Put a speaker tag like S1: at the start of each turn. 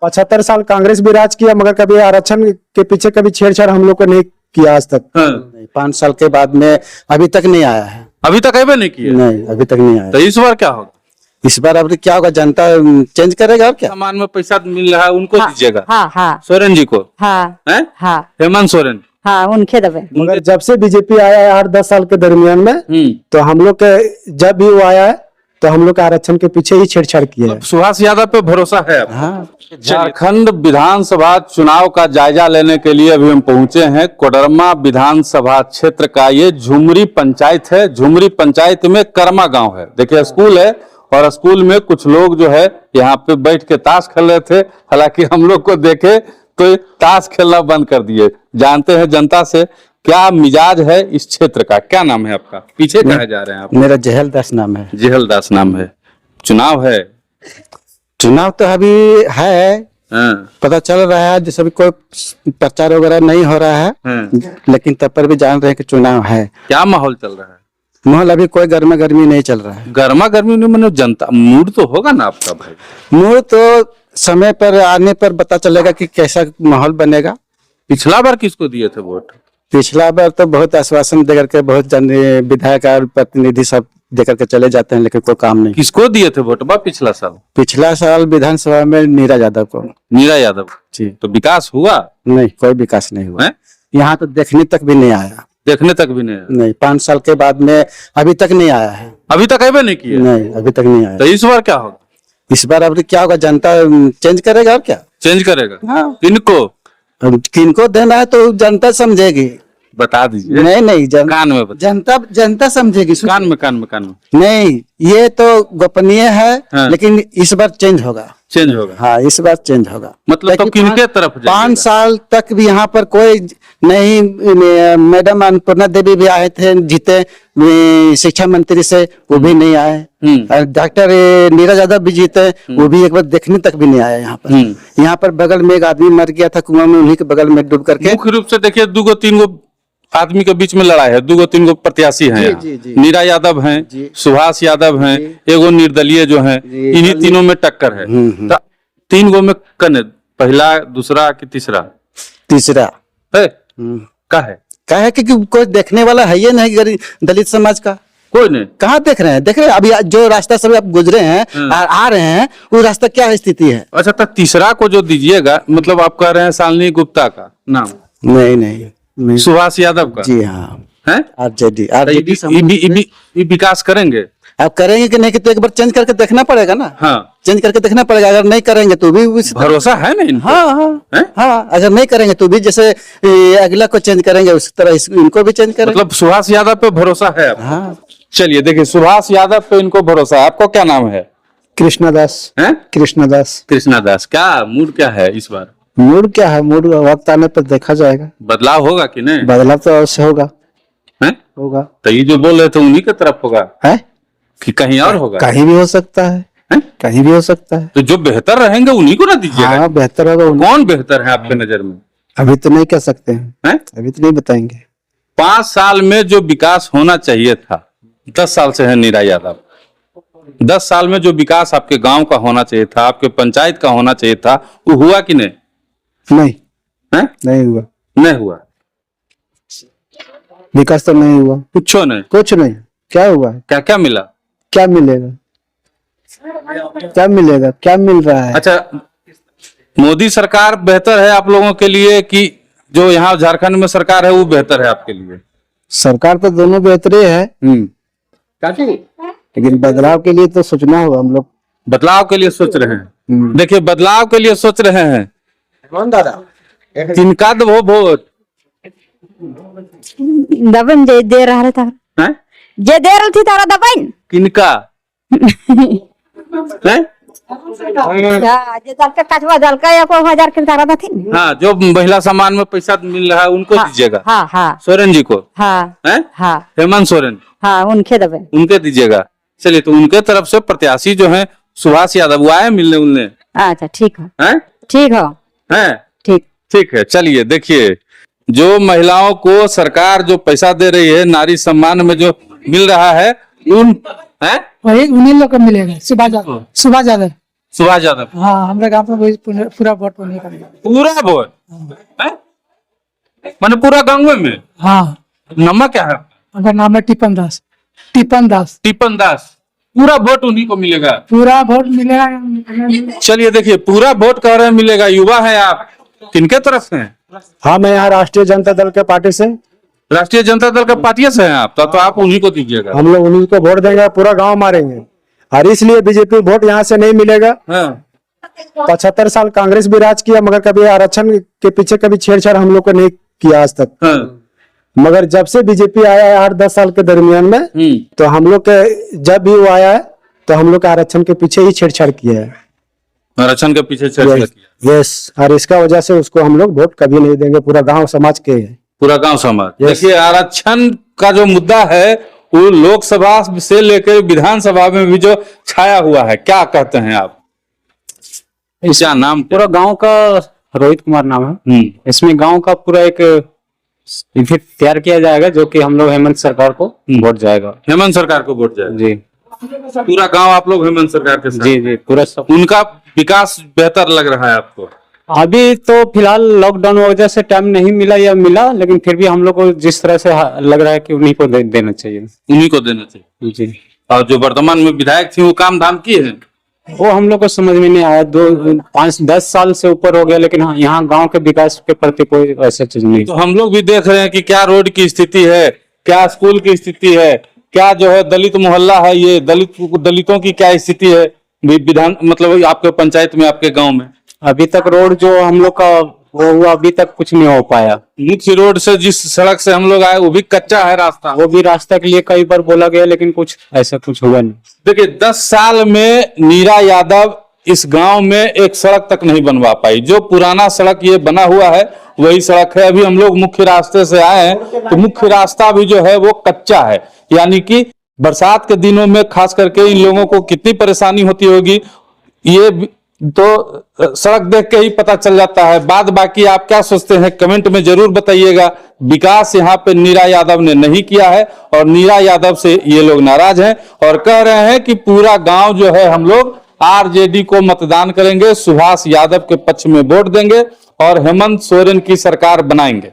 S1: 75 साल कांग्रेस भी राज किया, मगर कभी आरक्षण के पीछे कभी छेड़छाड़ हम लोग को नहीं किया आज तक।
S2: हाँ।
S3: 5 साल के बाद में अभी तक नहीं आया है।
S2: अभी तक आए नहीं किए?
S3: नहीं, अभी तक नहीं आया।
S2: तो इस बार क्या होगा?
S3: इस बार अब क्या होगा, जनता चेंज करेगा और क्या।
S2: सामान में पैसा मिल रहा है उनको दीजिएगा?
S4: हाँ हाँ
S2: सोरेन जी को?
S4: हाँ
S2: हैं?
S4: हाँ
S2: हेमंत सोरेन?
S4: हाँ उनके दबे।
S1: मगर जब से बीजेपी आया है 8-10 साल के दरमियान में, तो हम लोग के जब भी वो आया है तो हम लोग आरक्षण के पीछे ही छेड़छाड़ किए हैं।
S2: सुभाष यादव पे भरोसा है आपका?
S3: हाँ।
S2: झारखंड विधानसभा चुनाव का जायजा लेने के लिए अभी हम पहुंचे हैं कोडरमा विधानसभा क्षेत्र का। ये झुमरी पंचायत है। झुमरी पंचायत में कर्मा गांव है। देखिए स्कूल है और स्कूल में कुछ लोग जो है यहाँ पे बैठ के ताश खेल रहे थे। हालांकि हम लोग को देखे तो ताश खेलना बंद कर दिए। जानते हैं जनता से क्या मिजाज है इस क्षेत्र का। क्या नाम है आपका? पीछे कहाँ जा रहे हैं आप?
S3: मेरा जहल दास नाम है।
S2: जेहल दास नाम है। चुनाव है?
S3: चुनाव तो अभी है,
S2: हाँ।
S3: पता चल रहा है, जैसे भी कोई प्रचार वगैरह नहीं हो रहा है,
S2: हाँ।
S3: लेकिन तब पर भी जान रहे हैं कि चुनाव है।
S2: क्या माहौल चल रहा है?
S3: माहौल अभी कोई गर्मा गर्मी नहीं चल रहा है।
S2: गर्मा गर्मी में मैंने जनता मूड तो होगा ना आपका भाई?
S3: मूड तो समय पर आने पर पता चलेगा कि कैसा माहौल बनेगा।
S2: पिछला बार किसको दिए थे वोट?
S3: पिछला बार तो बहुत आश्वासन देकर के बहुत जन विधायक और प्रतिनिधि सब देकर के चले जाते हैं, लेकिन कोई काम नहीं।
S2: किसको दिए थे वोट बा पिछला साल?
S3: पिछला साल विधानसभा में नीरा यादव को।
S2: नीरा यादव
S3: जी।
S2: तो विकास हुआ?
S3: नहीं, कोई विकास नहीं हुआ
S2: है?
S3: यहाँ तो देखने तक भी नहीं आया।
S2: देखने तक भी नहीं आया?
S3: नहीं, 5 साल के बाद में अभी तक नहीं आया है।
S2: अभी तक आए नहीं किए?
S3: नहीं, अभी तक नहीं आया।
S2: तो इस बार क्या होगा?
S3: इस बार अब क्या होगा, जनता चेंज करेगा और क्या।
S2: चेंज करेगा?
S3: हाँ।
S2: किनको?
S3: अब किनको देना है तो जनता समझेगी।
S2: बता दीजिए।
S3: नहीं,
S2: कान में बता।
S3: जनता समझेगी।
S2: कान में
S3: नहीं, ये तो गोपनीय है।
S2: हाँ।
S3: लेकिन इस बार चेंज होगा।
S2: चेंज होगा?
S3: हाँ, इस बार चेंज होगा।
S2: मतलब तो किनके तरफ जाइएगा?
S3: 5 साल तक भी यहाँ पर कोई नहीं। मैडम अन्नपूर्णा देवी भी आए थे, जीते शिक्षा मंत्री से, वो भी नहीं आए। और डॉक्टर नीरज यादव भी जीते, वो भी एक बार देखने तक भी नहीं आए यहाँ पर। यहाँ पर बगल में एक आदमी मर गया था कुआं में, उन्हीं के बगल में डूब करके।
S2: मुख्य रूप से देखिए 2-3 आदमी के बीच में लड़ाई है। 2-3 प्रत्याशी हैं यहाँ।
S3: जी।
S2: नीरा यादव हैं, सुभाष यादव हैं, एगो निर्दलीय जो हैं, इन्हीं तीनों में टक्कर है। तो 3 गो में कने पहला, दूसरा कि तीसरा?
S3: तीसरा
S2: है? का है?
S3: क्या है कि कोई देखने वाला है ये नहीं, गरीब दलित समाज का
S2: कोई नहीं।
S3: कहाँ देख रहे हैं? देख रहे हैं अभी जो रास्ता से आप गुजरे हैं और आ रहे हैं, वो रास्ता क्या स्थिति है।
S2: अच्छा, तो तीसरा को जो दीजिएगा, मतलब आप कह रहे हैं शालिनी गुप्ता का नाम?
S3: नहीं,
S2: सुभाष यादव का?
S3: जी हाँ,
S2: है?
S3: आरजेडी
S2: विकास करेंगे?
S3: आप करेंगे कि नहीं, कि तो एक बार चेंज करके देखना पड़ेगा ना।
S2: हाँ,
S3: चेंज करके देखना पड़ेगा। अगर नहीं करेंगे तो भी
S2: भरोसा है ना इनको?
S3: हाँ, अगर नहीं करेंगे तो भी जैसे अगला को चेंज करेंगे उसी तरह इनको भी चेंज करेंगे।
S2: मतलब सुभाष यादव पे भरोसा है आपको?
S3: हाँ।
S2: चलिए देखिए, सुभाष यादव पे इनको भरोसा है। आपको क्या नाम है?
S1: कृष्णदास।
S2: हैं?
S1: कृष्णदास।
S2: कृष्णदास। क्या मूड क्या है इस बार?
S1: मूड क्या है? मूड वक्त आने पर देखा जाएगा।
S2: बदलाव होगा कि नहीं?
S1: बदलाव तो अवश्य होगा।
S2: हैं?
S1: होगा।
S2: तो ये जो बोल रहे थे उन्हीं के तरफ होगा
S1: है?
S2: कि कहीं और होगा?
S1: कहीं भी हो सकता है।
S2: हैं?
S1: कहीं भी हो सकता है।
S2: तो जो बेहतर रहेंगे उन्हीं को ना दीजिएगा।
S1: हाँ, बेहतर होगा।
S2: कौन बेहतर है आपके नजर में?
S1: अभी तो नहीं कह सकते हैं।
S2: हैं?
S1: अभी तो नहीं बताएंगे।
S2: 5 साल में जो विकास होना चाहिए था, 10 साल से है नीरा यादव। 10 साल में जो विकास आपके गांव का होना चाहिए था, आपके पंचायत का होना चाहिए था, वो हुआ कि नहीं?
S1: नहीं,
S2: हैं?
S1: नहीं हुआ।
S2: नहीं हुआ।
S1: विकास तो नहीं हुआ।
S2: कुछ नहीं।
S1: कुछ नहीं। क्या हुआ?
S2: क्या क्या मिला?
S1: क्या मिलेगा? क्या मिलेगा? क्या मिल रहा है?
S2: अच्छा, मोदी सरकार बेहतर है आप लोगों के लिए कि जो यहाँ झारखंड में सरकार है वो बेहतर है आपके लिए?
S1: सरकार तो दोनों बेहतरी है, लेकिन बदलाव के लिए तो सोचना होगा। हम लोग
S2: बदलाव के लिए सोच रहे हैं। देखिए, बदलाव के लिए सोच रहे हैं।
S3: कौन दादा?
S2: किनका दबो वोट?
S4: दबन दे रहा था।
S2: हैं?
S4: जे दे रही थी तारा दबन।
S2: किनका? हैं?
S4: जे दल के कचवा दल का 1000 के तारा थी।
S2: हाँ, जो महिला सामान में पैसा मिल रहा है उनको दीजिएगा।
S4: हाँ।
S2: सोरेन जी को?
S4: हाँ।
S2: हैं? हेमंत सोरेन?
S4: हाँ, उनके दबे।
S2: उनके दीजिएगा। चलिए, तो उनके तरफ से प्रत्याशी जो है सुभाष यादव, वो आए मिलने उनने?
S4: अच्छा, ठीक है।
S2: हैं?
S4: ठीक है।
S2: हैं?
S4: ठीक
S2: है। चलिए देखिए, जो महिलाओं को सरकार जो पैसा दे रही है, नारी सम्मान में जो मिल रहा है, उन है
S5: वही उन्हीं लोग को मिलेगा। सुभाष यादव।
S2: सुभाष यादव।
S5: हाँ, हमारे गांव में वही पूरा वोट उन्हीं का मिला।
S2: पूरा वोट हैं? माने पूरा गांव में?
S5: हाँ,
S2: नाम क्या है?
S5: उनका नाम है टिपन दास। टिपन दास।
S2: टिपन दास। पूरा वोट उन्हीं को मिलेगा?
S5: पूरा वोट मिलेगा।
S2: चलिए देखिए, पूरा वोट कह रहे हैं मिलेगा। युवा है आप, किनके तरफ से हैं?
S1: हाँ, मैं यहाँ राष्ट्रीय जनता दल के पार्टी से।
S2: राष्ट्रीय जनता दल के पार्टी से हैं आप? तो आप उन्हीं को दीजिएगा।
S1: हम लोग उन्हीं को वोट देंगे, पूरा गांव मारेंगे। और इसलिए बीजेपी वोट यहाँ से नहीं मिलेगा।
S2: हाँ।
S1: 75 साल कांग्रेस भी राज किया, मगर कभी आरक्षण के पीछे कभी छेड़छाड़ हम लोग को नहीं किया आज तक।
S2: हाँ।
S1: मगर जब से बीजेपी आया है 8-10 साल के दरमियान में, तो हम लोग के जब भी वो आया है तो हम लोग आरक्षण के पीछे ही छेड़छाड़ किया है।
S2: आरक्षण के पीछे छेड़छाड़ किया।
S1: यस, और इसका वजह से उसको हम लोग वोट कभी नहीं देंगे। पूरा गांव समाज के है।
S2: पूरा गांव समाज। देखिए, आरक्षण का जो मुद्दा है वो लोकसभा से लेकर विधानसभा में भी जो छाया हुआ है, क्या कहते हैं आप? क्या नाम?
S6: पूरा गांव का रोहित कुमार नाम है। इसमें गांव का पूरा एक तैयार किया जाएगा, जो कि हम लोग हेमंत सरकार को वोट जाएगा।
S2: हेमंत सरकार को वोट जाएगा
S6: जी।
S2: पूरा गांव आप लोग हेमंत सरकार के साथ?
S6: जी जी, पूरा सब।
S2: उनका विकास बेहतर लग रहा है आपको?
S6: अभी तो फिलहाल लॉकडाउन वजह से टाइम नहीं मिला या मिला, लेकिन फिर भी हम लोग को जिस तरह से लग रहा है कि उन्हीं को देना चाहिए।
S2: उन्हीं को देना चाहिए
S6: जी।
S2: और जो वर्तमान में विधायक थी वो काम धाम किए हैं?
S6: वो हम लोग को समझ में नहीं आया। 5-10 साल से ऊपर हो गया, लेकिन हाँ, यहाँ गांव के विकास के प्रति कोई ऐसा चीज नहीं।
S2: तो हम लोग भी देख रहे हैं कि क्या रोड की स्थिति है, क्या स्कूल की स्थिति है, क्या जो है दलित मोहल्ला है, ये दलितों की क्या स्थिति है विधान मतलब आपके पंचायत में, आपके गांव में?
S6: अभी तक रोड जो हम लोग का वो हुआ, अभी तक कुछ नहीं हो पाया।
S2: मुख्य रोड से जिस सड़क से हम लोग आए वो भी कच्चा है रास्ता।
S6: वो भी रास्ता के लिए कई बार बोला गया, लेकिन कुछ ऐसा कुछ हुआ नहीं।
S2: देखिए, 10 साल में नीरा यादव इस गांव में एक सड़क तक नहीं बनवा पाई। जो पुराना सड़क ये बना हुआ है वही सड़क है। अभी हम लोग मुख्य रास्ते से आए हैं तो मुख्य रास्ता भी जो है वो कच्चा है, यानी कि बरसात के दिनों में खास करके इन लोगों को कितनी परेशानी होती होगी ये तो सड़क देख के ही पता चल जाता है। बाद बाकी आप क्या सोचते हैं कमेंट में जरूर बताइएगा। विकास यहाँ पे नीरा यादव ने नहीं किया है और नीरा यादव से ये लोग नाराज हैं और कह रहे हैं कि पूरा गांव जो है हम लोग आरजेडी को मतदान करेंगे, सुभाष यादव के पक्ष में वोट देंगे और हेमंत सोरेन की सरकार बनाएंगे।